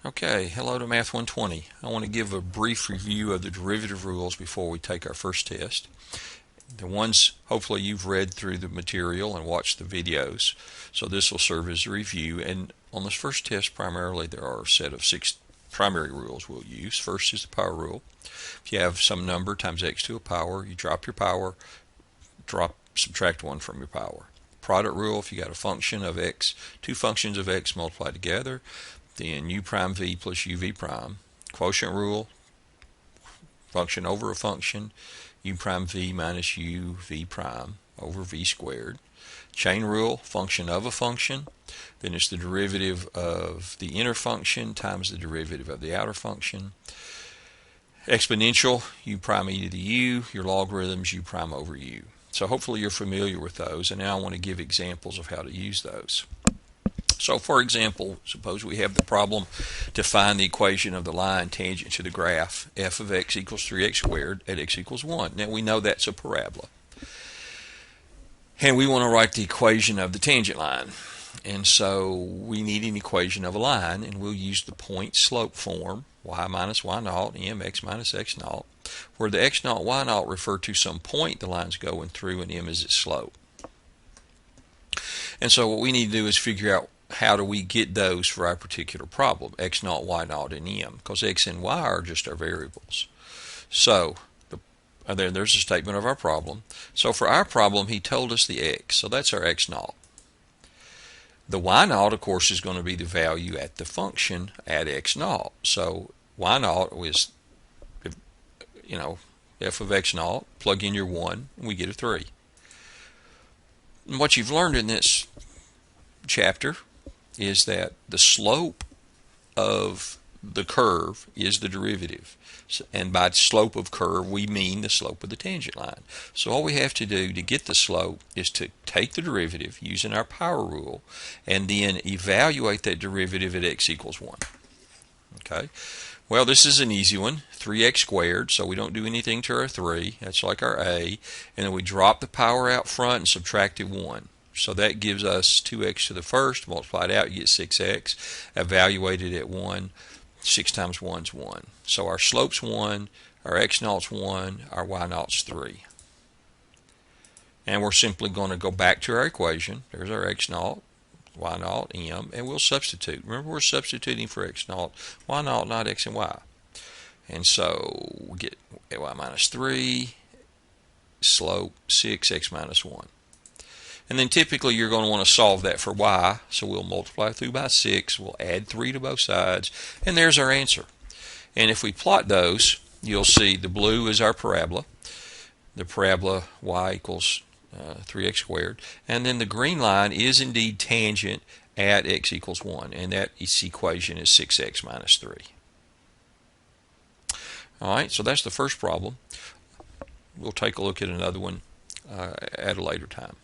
Okay, hello to Math 120. I want to give a brief review of the derivative rules before we take our first test. The ones, hopefully you've read through the material and watched the videos, so this will serve as a review. And on this first test, primarily there are a set of 6 primary rules we'll use. First is the power rule. If you have some number times x to a power, you drop your power, subtract 1 from your power. Product rule, if you got a function of x, two functions of x multiplied together, then u prime v plus uv prime. Quotient rule, function over a function, u prime v minus u v prime over v squared. Chain rule, function of a function, then it's the derivative of the inner function times the derivative of the outer function. Exponential, u prime e to the u, your logarithms, u prime over u. So hopefully you're familiar with those, and now I want to give examples of how to use those. So for example, suppose we have the problem to find the equation of the line tangent to the graph f of x equals 3x squared at x equals 1. Now we know that's a parabola. And we want to write the equation of the tangent line. And so we need an equation of a line, and we'll use the point slope form, y minus y naught, m x minus x naught, where the x naught, y naught refer to some point the line's going through, and m is its slope. And so what we need to do is figure out how do we get those for our particular problem, x naught, y naught, and m, because x and y are just our variables. So there's a statement of our problem. So for our problem, he told us the x, so that's our x naught. The y naught, of course, is going to be the value at the function at x naught. So y naught is, f of x naught, plug in your 1, and we get a 3. And what you've learned in this chapter is that the slope of the curve is the derivative. And by slope of curve, we mean the slope of the tangent line. So all we have to do to get the slope is to take the derivative using our power rule and then evaluate that derivative at x equals 1. Okay. Well, this is an easy one, 3x squared, so we don't do anything to our 3. That's like our a. And then we drop the power out front and subtracted 1. So that gives us 2x to the first, multiplied out, you get 6x, evaluated at 1, 6 times 1 is 1. So our slope's 1, our x naught's 1, our y naught's 3. And we're simply going to go back to our equation. There's our x naught, y naught, m, and we'll substitute. Remember, we're substituting for x naught, y naught, not x and y. And so we get y minus 3, slope 6x minus 1. And then typically you're going to want to solve that for y, so we'll multiply through by 6, we'll add 3 to both sides, and there's our answer. And if we plot those, you'll see the blue is our parabola, the parabola y equals 3x squared, and then the green line is indeed tangent at x equals 1, and that equation is 6x minus 3. Alright, so that's the first problem. We'll take a look at another one at a later time.